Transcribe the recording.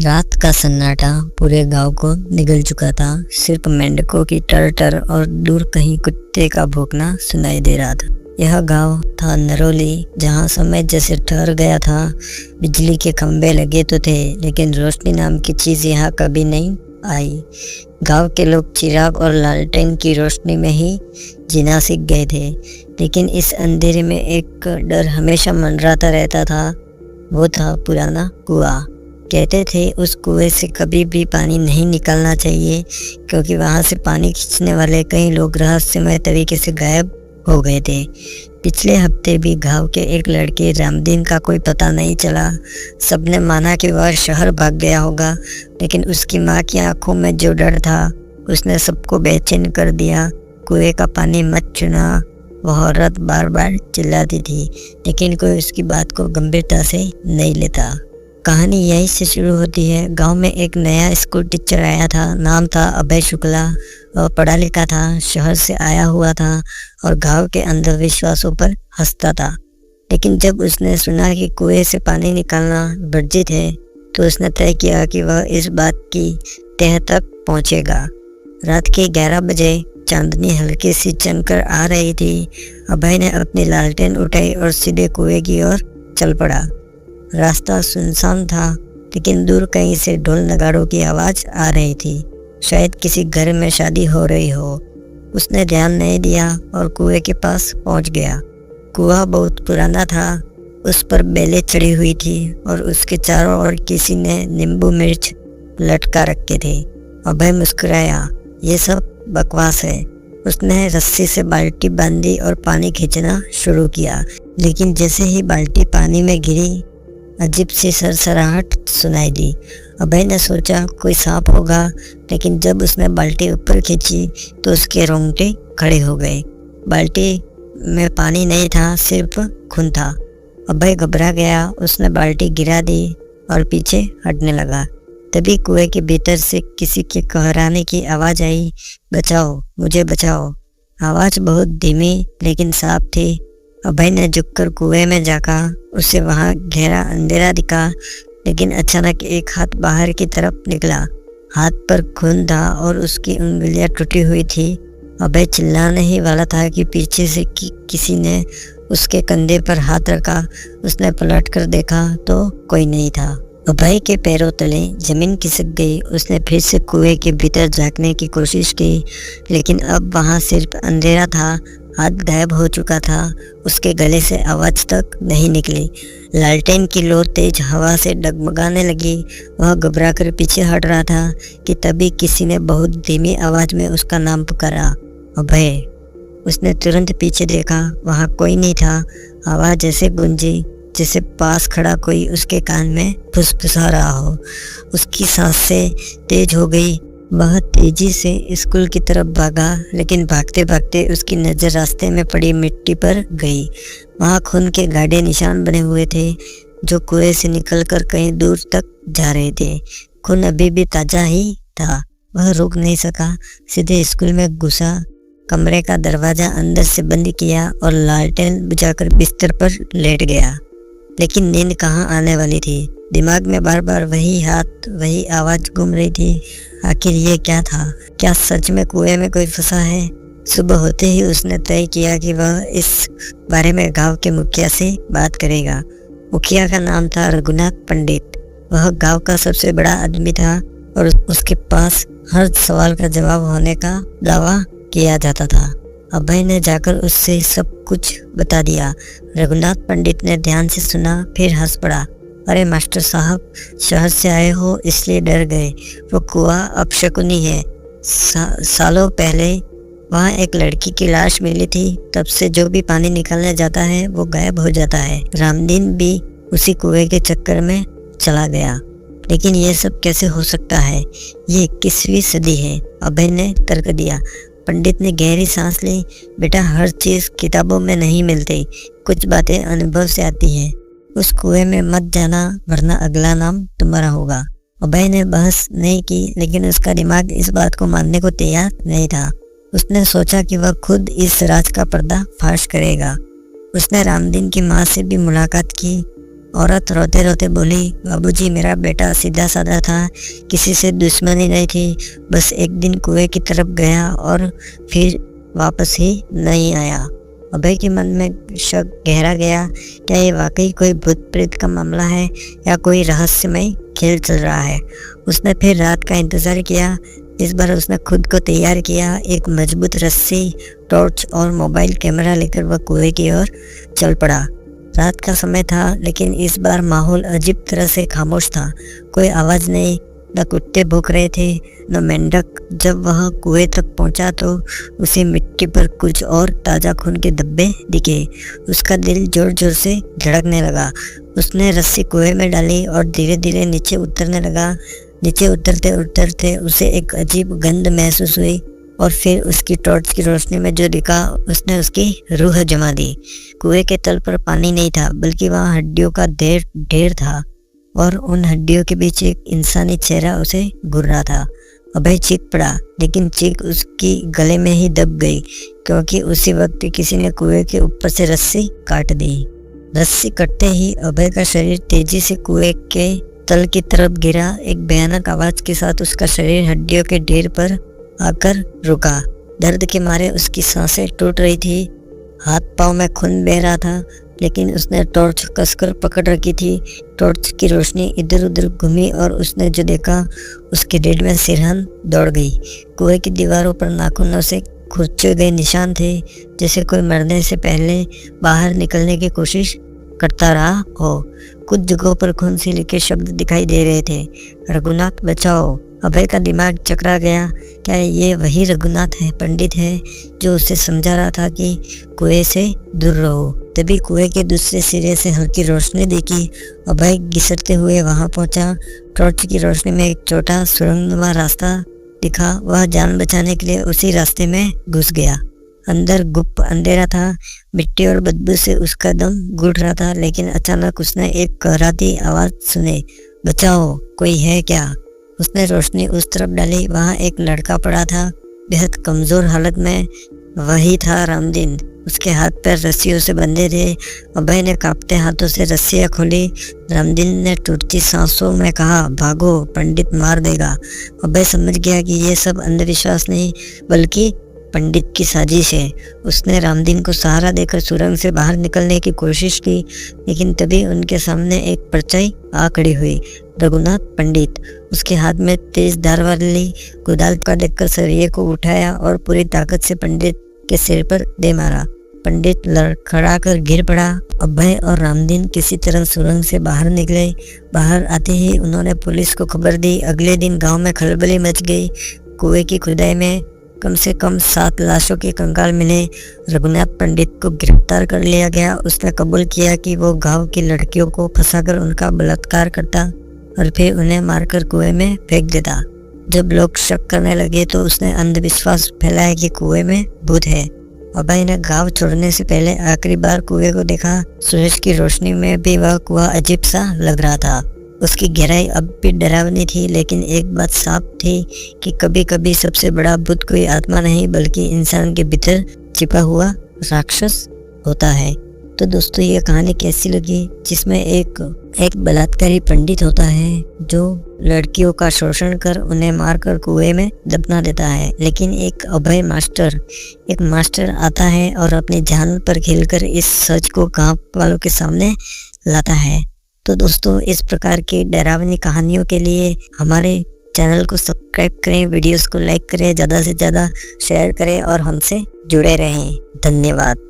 रात का सन्नाटा पूरे गांव को निगल चुका था। सिर्फ मेंढकों की टर और दूर कहीं कुत्ते का भौंकना सुनाई दे रहा था। यह गांव था नरोली, जहां समय जैसे ठहर गया था। बिजली के खंभे लगे तो थे, लेकिन रोशनी नाम की चीज यहाँ कभी नहीं आई। गांव के लोग चिराग और लालटेन की रोशनी में ही जीना सीख गए थे, लेकिन इस अंधेरे में एक डर हमेशा मंडराता रहता था। वो था पुराना कुआं। कहते थे उस कुएं से कभी भी पानी नहीं निकालना चाहिए, क्योंकि वहां से पानी खींचने वाले कई लोग रहस्यमय तरीके से गायब हो गए थे। पिछले हफ्ते भी गांव के एक लड़के रामदीन का कोई पता नहीं चला। सबने माना कि वह शहर भाग गया होगा, लेकिन उसकी माँ की आंखों में जो डर था उसने सबको बेचैन कर दिया। कुएं का पानी मत छूना, वह औरत बार बार चिल्लाती थी, लेकिन कोई उसकी बात को गंभीरता से नहीं लेता। कहानी यहीं से शुरू होती है। गांव में एक नया स्कूल टीचर आया था। नाम था अभय शुक्ला। वह पढ़ा लिखा था, शहर से आया हुआ था और गांव के अंधविश्वासों पर हंसता था। लेकिन जब उसने सुना कि कुएं से पानी निकालना वर्जित है, तो उसने तय किया कि वह इस बात की तह तक पहुंचेगा। रात के 11 बजे चांदनी हल्की सी चमक आ रही थी। अभय ने अपनी लालटेन उठाई और सीधे कुएं की ओर चल पड़ा। रास्ता सुनसान था, लेकिन दूर कहीं से ढोल नगाड़ों की आवाज़ आ रही थी। शायद किसी घर में शादी हो रही हो। उसने ध्यान नहीं दिया और कुएं के पास पहुंच गया। कुआं बहुत पुराना था, उस पर बेलें चढ़ी हुई थी और उसके चारों ओर किसी ने नींबू मिर्च लटका रखे थे। अभय मुस्कुराया, ये सब बकवास है। उसने रस्सी से बाल्टी बांधी और पानी खींचना शुरू किया, लेकिन जैसे ही बाल्टी पानी में गिरी, अजीब सी सरसराहट सुनाई दी। अभय ने सोचा कोई सांप होगा, लेकिन जब उसने बाल्टी ऊपर खींची तो उसके रोंगटे खड़े हो गए। बाल्टी में पानी नहीं था, सिर्फ खून था। अभय घबरा गया। उसने बाल्टी गिरा दी और पीछे हटने लगा। तभी कुएं के भीतर से किसी के कहराने की आवाज़ आई, बचाओ, मुझे बचाओ। आवाज़ बहुत धीमी लेकिन साफ थी। अभय ने झुककर कुएं में झांका। उसे वहां गहरा अंधेरा दिखा, लेकिन अचानक एक हाथ बाहर की तरफ निकला। हाथ पर खून था और उसकी उंगलियां टूटी हुई थी। अभय चिल्लाने ही वाला था कि पीछे से किसी ने उसके कंधे पर हाथ रखा। उसने पलटकर देखा तो कोई नहीं था। अभय के पैरों तले जमीन खिसक गई। उसने फिर से कुएं के भीतर झांकने की कोशिश की, लेकिन अब वहां सिर्फ अंधेरा था। हाथ गायब हो चुका था। उसके गले से आवाज़ तक नहीं निकली। लालटेन की लो तेज हवा से डगमगाने लगी। वह घबराकर पीछे हट रहा था कि तभी किसी ने बहुत धीमी आवाज़ में उसका नाम पुकारा, अभय। उसने तुरंत पीछे देखा, वहाँ कोई नहीं था। आवाज़ ऐसे गूंजी जैसे पास खड़ा कोई उसके कान में फुसफुसा रहा हो। उसकी सांसें तेज हो गई। वह तेजी से स्कूल की तरफ भागा, लेकिन भागते भागते उसकी नज़र रास्ते में पड़ी मिट्टी पर गई। वहाँ खून के गाढ़े निशान बने हुए थे, जो कुएं से निकलकर कहीं दूर तक जा रहे थे। खून अभी भी ताज़ा ही था। वह रुक नहीं सका, सीधे स्कूल में घुसा, कमरे का दरवाज़ा अंदर से बंद किया और लालटेन बुझाकर बिस्तर पर लेट गया। लेकिन नींद कहाँ आने वाली थी। दिमाग में बार बार वही हाथ, वही आवाज़ घूम रही थी। आखिर ये क्या था? क्या सच में कुएं में कोई फंसा है? सुबह होते ही उसने तय किया कि वह इस बारे में गांव के मुखिया से बात करेगा। मुखिया का नाम था रघुनाथ पंडित। वह गांव का सबसे बड़ा आदमी था और उसके पास हर सवाल का जवाब होने का दावा किया जाता था। अभय ने जाकर उससे सब कुछ बता दिया। रघुनाथ पंडित ने ध्यान से सुना, फिर हंस पड़ा। अरे मास्टर साहब, शहर से आए हो इसलिए डर गए। वो कुआं अपशकुनी है। सालों पहले वहाँ एक लड़की की लाश मिली थी। तब से जो भी पानी निकालने जाता है वो गायब हो जाता है। रामदीन भी उसी कुएं के चक्कर में चला गया। लेकिन ये सब कैसे हो सकता है? ये 21वीं सदी है, अभय ने तर्क दिया। पंडित ने गहरी सांस ली। बेटा, हर चीज़ किताबों में नहीं मिलती, कुछ बातें अनुभव से आती हैं। उस कुएं में मत जाना, वरना अगला नाम तुम्हारा होगा। अभय ने बहस नहीं की, लेकिन उसका दिमाग इस बात को मानने को तैयार नहीं था। उसने सोचा कि वह खुद इस राज का पर्दा फाश करेगा। उसने रामदीन की माँ से भी मुलाकात की। औरत रोते रोते बोली, बाबूजी मेरा बेटा सीधा साधा था, किसी से दुश्मनी नहीं थी, बस एक दिन कुएं की तरफ गया और फिर वापस ही नहीं आया। अभय के मन में शक गहरा गया, क्या ये वाकई कोई भूत प्रेत का मामला है या कोई रहस्यमय खेल चल रहा है। उसने फिर रात का इंतजार किया। इस बार उसने खुद को तैयार किया। एक मजबूत रस्सी, टॉर्च और मोबाइल कैमरा लेकर वह कुएं की ओर चल पड़ा। रात का समय था, लेकिन इस बार माहौल अजीब तरह से खामोश था। कोई आवाज़ नहीं, न कुत्ते भौंक रहे थे, न मेंढक। जब वह कुएं तक पहुंचा तो उसे मिट्टी पर कुछ और ताज़ा खून के धब्बे दिखे। उसका दिल जोर जोर से धड़कने लगा। उसने रस्सी कुएं में डाली और धीरे धीरे नीचे उतरने लगा। नीचे उतरते उतरते उसे एक अजीब गंध महसूस हुई और फिर उसकी टॉर्च की रोशनी में जो दिखा उसने उसकी रूह जमा दी। कुएं के तल पर पानी नहीं था, बल्कि वहाँ हड्डियों का ढेर था और उन हड्डियों के बीच एक इंसानी चेहरा उसे घूर रहा था। अभय चीख पड़ा, लेकिन चीख उसकी गले में ही दब गई, क्योंकि उसी वक्त किसी ने कुएं के ऊपर से रस्सी काट दी। रस्सी कटते ही अभय का शरीर तेजी से कुएं के तल की तरफ गिरा। एक भयानक आवाज के साथ उसका शरीर हड्डियों के ढेर पर आकर रुका। दर्द के मारे उसकी सांसें टूट रही थी, हाथ पांव में खून बह रहा था, लेकिन उसने टॉर्च कसकर पकड़ रखी थी। टॉर्च की रोशनी इधर उधर घूमी और उसने जो देखा उसके ढेर में सिरहन दौड़ गई। कुएं की दीवारों पर नाखूनों से खुरचे गए निशान थे, जैसे कोई मरने से पहले बाहर निकलने की कोशिश करता रहा हो। कुछ जगहों पर खून से लिखे शब्द दिखाई दे रहे थे, रघुनाथ बचाओ। अभय का दिमाग चकरा गया। क्या ये वही रघुनाथ है, पंडित है, जो उसे समझा रहा था कि कुएं से दूर रहो। तभी कुएं के दूसरे सिरे से हल्की रोशनी दिखी। अभय घिसटते हुए वहां पहुंचा। टॉर्च की रोशनी में एक छोटा सुरंगनुमा रास्ता दिखा। वह जान बचाने के लिए उसी रास्ते में घुस गया। अंदर गुप्त अंधेरा था, मिट्टी और बदबू से उसका दम घुट रहा था, लेकिन अचानक उसने एक कहराती आवाज सुनी, बचाओ, कोई है क्या। उसने रोशनी उस तरफ डाली। वहाँ एक लड़का पड़ा था, बेहद कमजोर हालत में। वही था रामदीन। उसके हाथ पैर रस्सियों से बंधे थे। अभय ने कांपते हाथों से रस्सियाँ खोली। रामदीन ने टूटती सांसों में कहा, भागो, पंडित मार देगा। अभय समझ गया कि ये सब अंधविश्वास नहीं, बल्कि पंडित की साजिश है। उसने रामदीन को सहारा देकर सुरंग से बाहर निकलने की कोशिश की, लेकिन तभी उनके सामने एक परछाई आ खड़ी हुई, रघुनाथ पंडित। उसके हाथ में तेज धार वाली कुदाल का देखकर सरिये को उठाया और पूरी ताकत से पंडित के सिर पर दे मारा। पंडित लड़खड़ा कर गिर पड़ा। अभय और रामदीन किसी तरह सुरंग से बाहर निकले। बाहर आते ही उन्होंने पुलिस को खबर दी। अगले दिन गांव में खलबली मच गई। कुएं की खुदाई में कम से कम 7 लाशों के कंकाल मिले। रघुनाथ पंडित को गिरफ्तार कर लिया गया। उसने कबूल किया कि वो गांव की लड़कियों को फंसाकर उनका बलात्कार करता और फिर उन्हें मारकर कुएं में फेंक देता। जब लोग शक करने लगे तो उसने अंधविश्वास फैलाया कि कुएं में भूत है। अभय ने गांव छोड़ने से पहले आखिरी बार कुएं को देखा। सूरज की रोशनी में भी वह कुआं अजीब सा लग रहा था। उसकी गहराई अब भी डरावनी थी, लेकिन एक बात साफ थी कि कभी कभी सबसे बड़ा भूत कोई आत्मा नहीं, बल्कि इंसान के भीतर छिपा हुआ राक्षस होता है। तो दोस्तों, ये कहानी कैसी लगी, जिसमें एक बलात्कारी पंडित होता है जो लड़कियों का शोषण कर उन्हें मारकर कुएं में दफना देता है, लेकिन एक अभय मास्टर आता है और अपनी जान पर खेलकर इस सच को गांव वालों के सामने लाता है। तो दोस्तों, इस प्रकार की डरावनी कहानियों के लिए हमारे चैनल को सब्सक्राइब करें, वीडियोस को लाइक करें, ज़्यादा से ज़्यादा शेयर करें और हमसे जुड़े रहें। धन्यवाद।